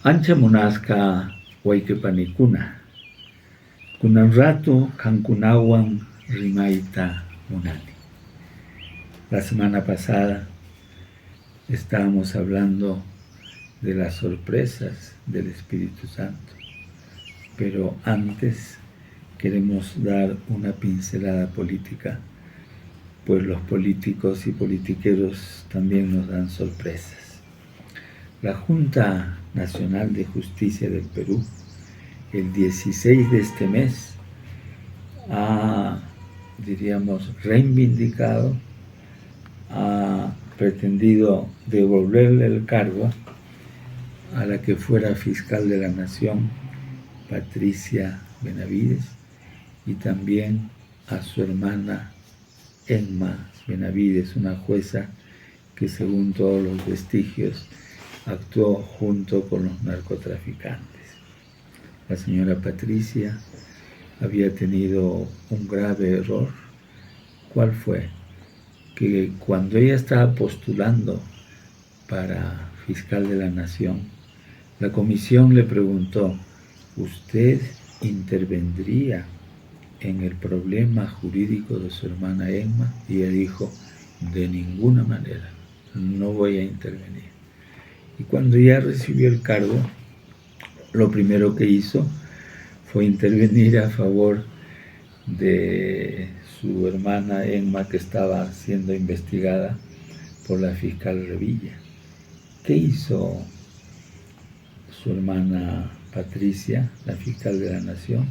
Ancha munasqa wayqipanikuna, kunan rato qankunawan rimayta munani. La semana pasada estábamos hablando de las sorpresas del Espíritu Santo, pero antes queremos dar una pincelada política, pues los políticos y politiqueros también nos dan sorpresas. La Junta Nacional de Justicia del Perú, el 16 de este mes, ha, diríamos, reivindicado, ha pretendido devolverle el cargo a la que fuera fiscal de la Nación, Patricia Benavides, y también a su hermana Emma Benavides, una jueza que según todos los vestigios actuó junto con los narcotraficantes. La señora Patricia había tenido un grave error. ¿Cuál fue? Que cuando ella estaba postulando para fiscal de la Nación, la comisión le preguntó: ¿usted intervendría en el problema jurídico de su hermana Emma? Y ella dijo: de ninguna manera, no voy a intervenir. Y cuando ya recibió el cargo, lo primero que hizo fue intervenir a favor de su hermana Emma, que estaba siendo investigada por la fiscal Revilla. ¿Qué hizo su hermana Patricia, la fiscal de la Nación?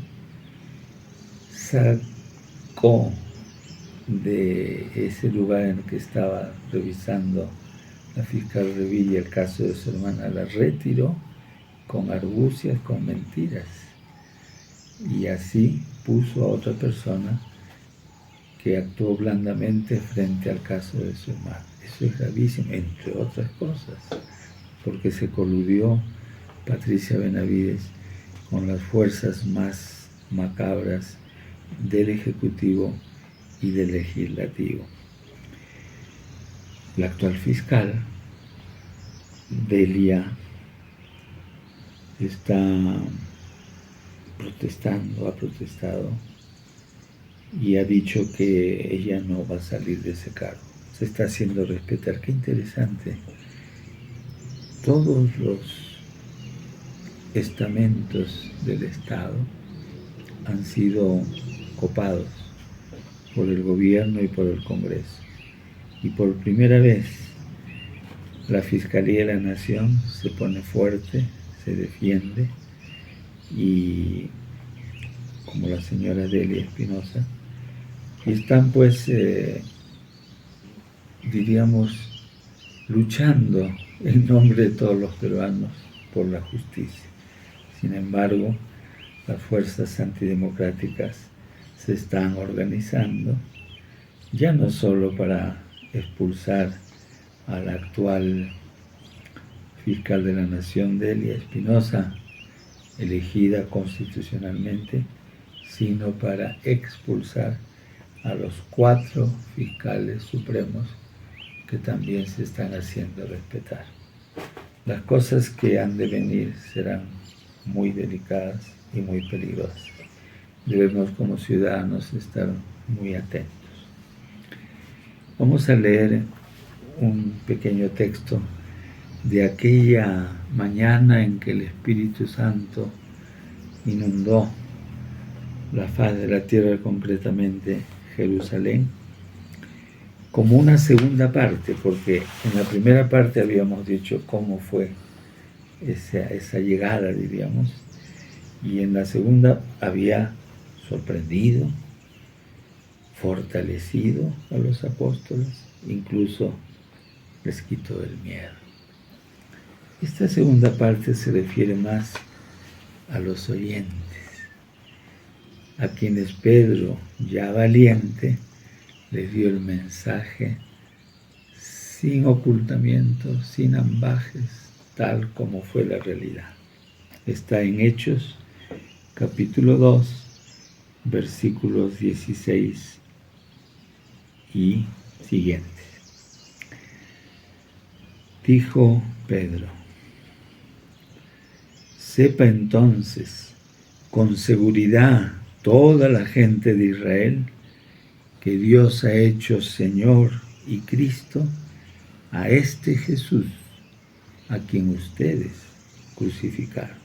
Sacó de ese lugar en el que estaba revisando la fiscal Revilla el caso de su hermana, la retiró con argucias, con mentiras, y así puso a otra persona que actuó blandamente frente al caso de su hermana. Eso es gravísimo, entre otras cosas, porque se coludió Patricia Benavides con las fuerzas más macabras del Ejecutivo y del Legislativo. La actual fiscal, Delia, está protestando, ha protestado y ha dicho que ella no va a salir de ese cargo. Se está haciendo respetar. Qué interesante. Todos los estamentos del Estado han sido copados por el gobierno y por el Congreso. Y por primera vez la Fiscalía de la Nación se pone fuerte, se defiende, y como la señora Delia Espinosa, y están pues, diríamos, luchando en nombre de todos los peruanos por la justicia. Sin embargo, las fuerzas antidemocráticas se están organizando, ya no solo para expulsar a la actual fiscal de la Nación, Delia Espinosa, elegida constitucionalmente, sino para expulsar a los 4 fiscales supremos que también se están haciendo respetar. Las cosas que han de venir serán muy delicadas y muy peligrosas. Debemos como ciudadanos estar muy atentos. Vamos a leer un pequeño texto de aquella mañana en que el Espíritu Santo inundó la faz de la tierra, concretamente Jerusalén, como una segunda parte, porque en la primera parte habíamos dicho cómo fue esa llegada, diríamos, y en la segunda había sorprendido, fortalecido a los apóstoles, incluso les quitó el miedo. Esta segunda parte se refiere más a los oyentes, a quienes Pedro, ya valiente, les dio el mensaje sin ocultamiento, sin ambajes, tal como fue la realidad. Está en Hechos, capítulo 2, versículos 16 y siguientes. Dijo Pedro: Sepa entonces con seguridad toda la gente de Israel que Dios ha hecho Señor y Cristo a este Jesús, a quien ustedes crucificaron.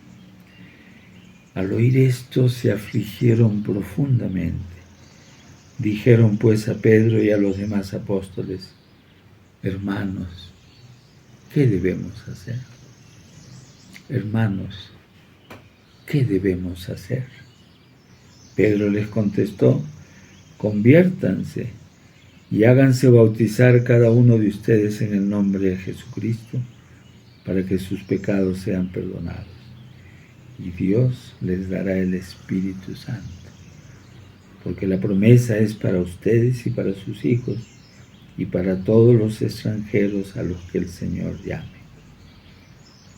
Al oír esto se afligieron profundamente. Dijeron pues a Pedro y a los demás apóstoles: hermanos, ¿qué debemos hacer? Hermanos, ¿qué debemos hacer? Pedro les contestó: conviértanse y háganse bautizar cada uno de ustedes en el nombre de Jesucristo para que sus pecados sean perdonados. Y Dios les dará el Espíritu Santo, porque la promesa es para ustedes y para sus hijos y para todos los extranjeros a los que el Señor llame.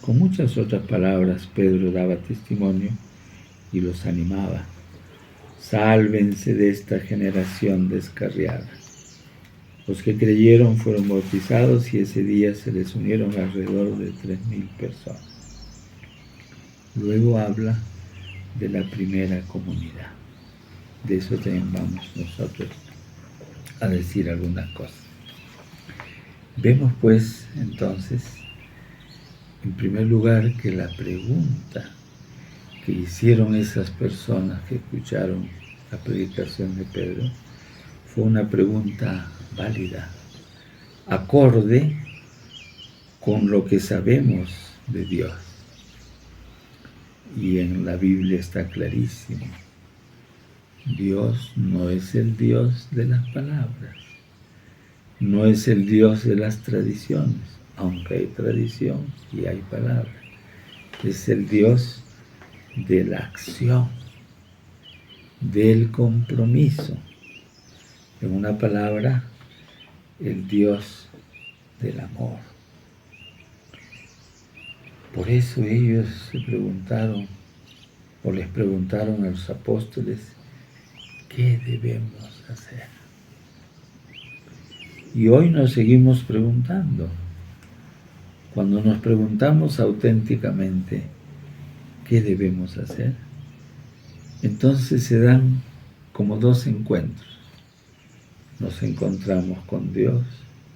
Con muchas otras palabras, Pedro daba testimonio y los animaba: sálvense de esta generación descarriada. Los que creyeron fueron bautizados y ese día se les unieron alrededor de 3,000 personas. Luego habla de la primera comunidad. De eso también vamos nosotros a decir algunas cosas. Vemos pues entonces, en primer lugar, que la pregunta que hicieron esas personas que escucharon la predicación de Pedro fue una pregunta válida, acorde con lo que sabemos de Dios. Y en la Biblia está clarísimo: Dios no es el Dios de las palabras, no es el Dios de las tradiciones, aunque hay tradición y hay palabras. Es el Dios de la acción, del compromiso. En una palabra, el Dios del amor. Por eso ellos se preguntaron, o les preguntaron a los apóstoles: ¿qué debemos hacer? Y hoy nos seguimos preguntando. Cuando nos preguntamos auténticamente ¿qué debemos hacer?, entonces se dan como dos encuentros. Nos encontramos con Dios,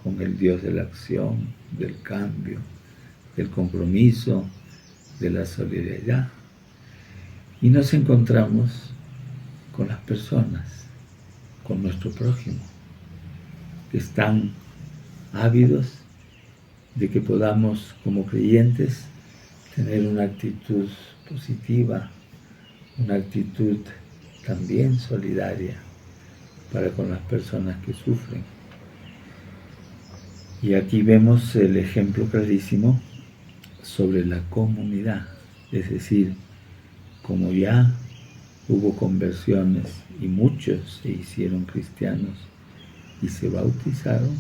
con el Dios de la acción, del cambio, del compromiso, de la solidaridad. Y nos encontramos con las personas, con nuestro prójimo, que están ávidos de que podamos, como creyentes, tener una actitud positiva, una actitud también solidaria para con las personas que sufren. Y aquí vemos el ejemplo clarísimo sobre la comunidad, es decir, como ya hubo conversiones y muchos se hicieron cristianos y se bautizaron,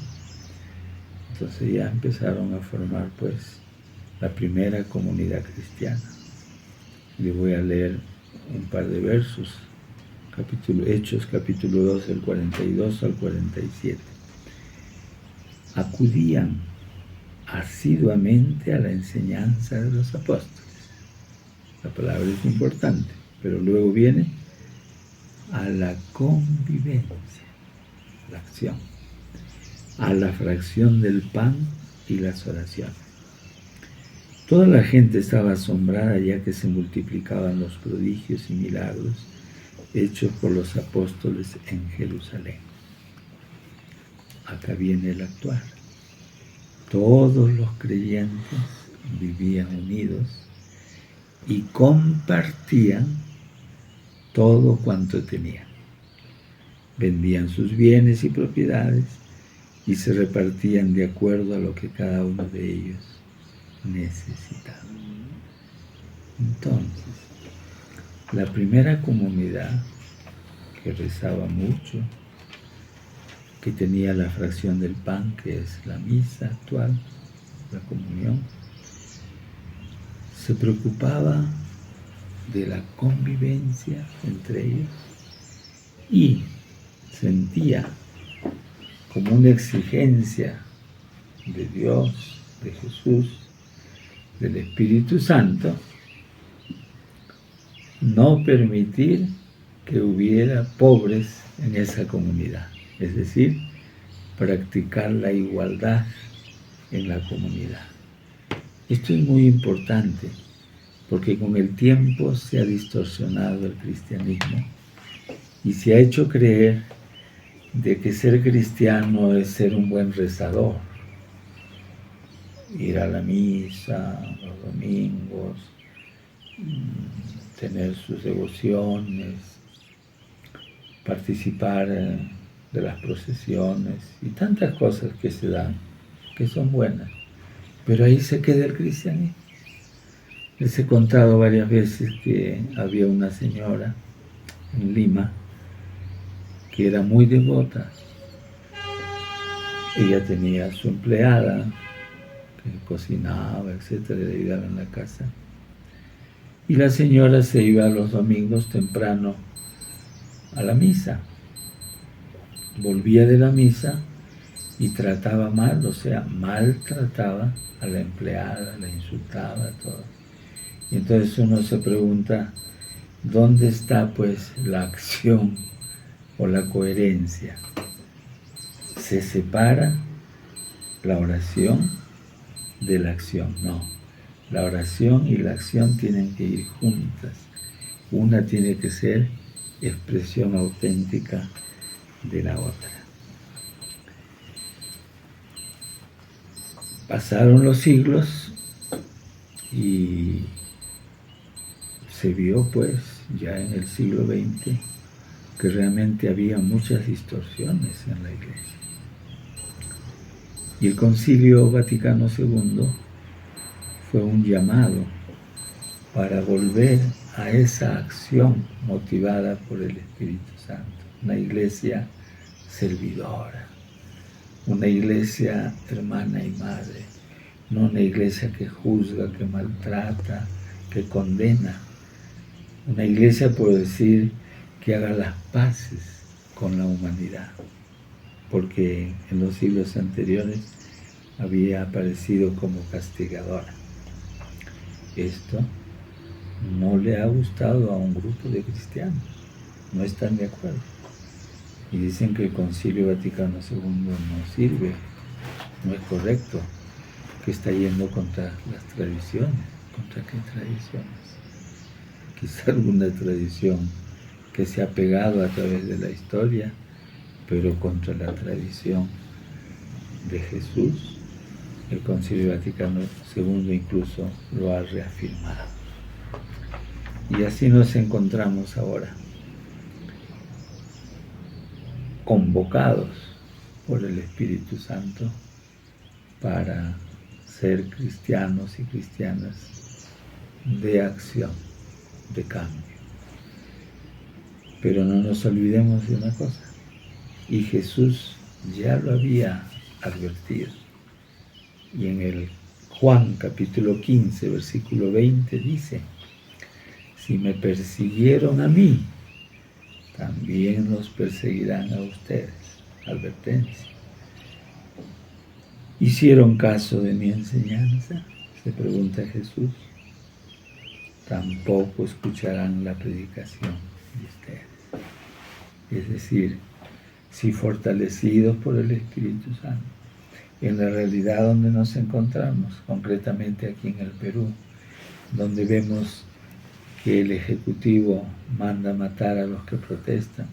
entonces ya empezaron a formar pues la primera comunidad cristiana. Le voy a leer un par de versos, Hechos capítulo 2, del 42 al 47. Acudían asiduamente a la enseñanza de los apóstoles. La palabra es importante, pero luego viene a la convivencia, la acción, a la fracción del pan y las oraciones. Toda la gente estaba asombrada ya que se multiplicaban los prodigios y milagros hechos por los apóstoles en Jerusalén. Acá viene el actuar. Todos los creyentes vivían unidos y compartían todo cuanto tenían. Vendían sus bienes y propiedades y se repartían de acuerdo a lo que cada uno de ellos necesitaba. Entonces, la primera comunidad, que rezaba mucho, que tenía la fracción del pan, que es la misa actual, la comunión, se preocupaba de la convivencia entre ellos y sentía como una exigencia de Dios, de Jesús, del Espíritu Santo, no permitir que hubiera pobres en esa comunidad, es decir, practicar la igualdad en la comunidad. Esto es muy importante porque con el tiempo se ha distorsionado el cristianismo y se ha hecho creer de que ser cristiano es ser un buen rezador, ir a la misa los domingos, tener sus devociones, participar de las procesiones y tantas cosas que se dan, que son buenas. Pero ahí se queda el cristianismo. Les he contado varias veces que había una señora en Lima que era muy devota. Ella tenía su empleada que cocinaba, etcétera, le ayudaba en la casa. Y la señora se iba los domingos temprano a la misa. Volvía de la misa y trataba mal, o sea, maltrataba a la empleada, la insultaba, todo. Y entonces uno se pregunta, ¿dónde está pues la acción o la coherencia? ¿Se separa la oración de la acción? No, la oración y la acción tienen que ir juntas. Una tiene que ser expresión auténtica de la otra. Pasaron los siglos y se vio pues ya en el siglo XX que realmente había muchas distorsiones en la Iglesia. Y el Concilio Vaticano II fue un llamado para volver a esa acción motivada por el Espíritu Santo. Una iglesia servidora, una iglesia hermana y madre, no una iglesia que juzga, que maltrata, que condena. Una iglesia, por decir, que haga las paces con la humanidad, porque en los siglos anteriores había aparecido como castigadora. Esto no le ha gustado a un grupo de cristianos, no están de acuerdo. Y dicen que el Concilio Vaticano II no sirve, no es correcto, que está yendo contra las tradiciones. ¿Contra qué tradiciones? Quizá alguna tradición que se ha pegado a través de la historia, pero contra la tradición de Jesús. El Concilio Vaticano II incluso lo ha reafirmado. Y así nos encontramos ahora, convocados por el Espíritu Santo para ser cristianos y cristianas de acción, de cambio. Pero no nos olvidemos de una cosa, y Jesús ya lo había advertido. Y en el Juan capítulo 15, versículo 20 dice, si me persiguieron a mí, también los perseguirán a ustedes. Advertencia. ¿Hicieron caso de mi enseñanza? Se pregunta Jesús. Tampoco escucharán la predicación de ustedes. Es decir, si fortalecidos por el Espíritu Santo, en la realidad donde nos encontramos, concretamente aquí en el Perú, donde vemos que el Ejecutivo manda matar a los que protestan,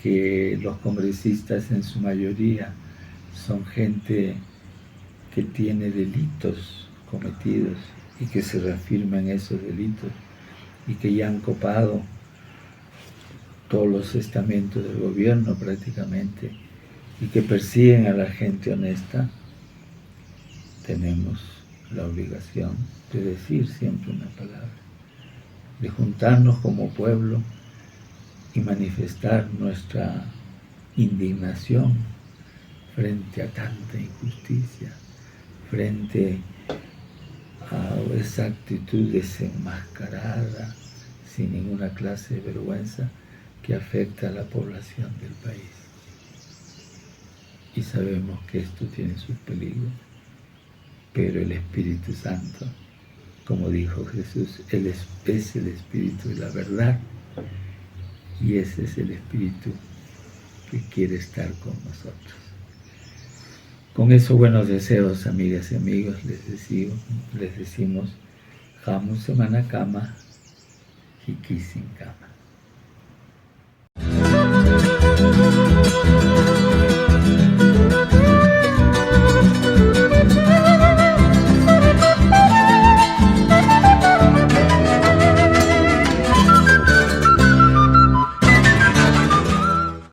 que los congresistas en su mayoría son gente que tiene delitos cometidos y que se reafirman esos delitos y que ya han copado todos los estamentos del gobierno prácticamente y que persiguen a la gente honesta, tenemos la obligación de decir siempre una palabra, de juntarnos como pueblo y manifestar nuestra indignación frente a tanta injusticia, frente a esa actitud desenmascarada, sin ninguna clase de vergüenza, que afecta a la población del país. Y sabemos que esto tiene sus peligros, pero el Espíritu Santo como dijo Jesús, Él es el Espíritu de la verdad, y ese es el Espíritu que quiere estar con nosotros. Con esos buenos deseos, amigas y amigos, les decimos, Hamu Semana Kama, Hiki Sin Kama.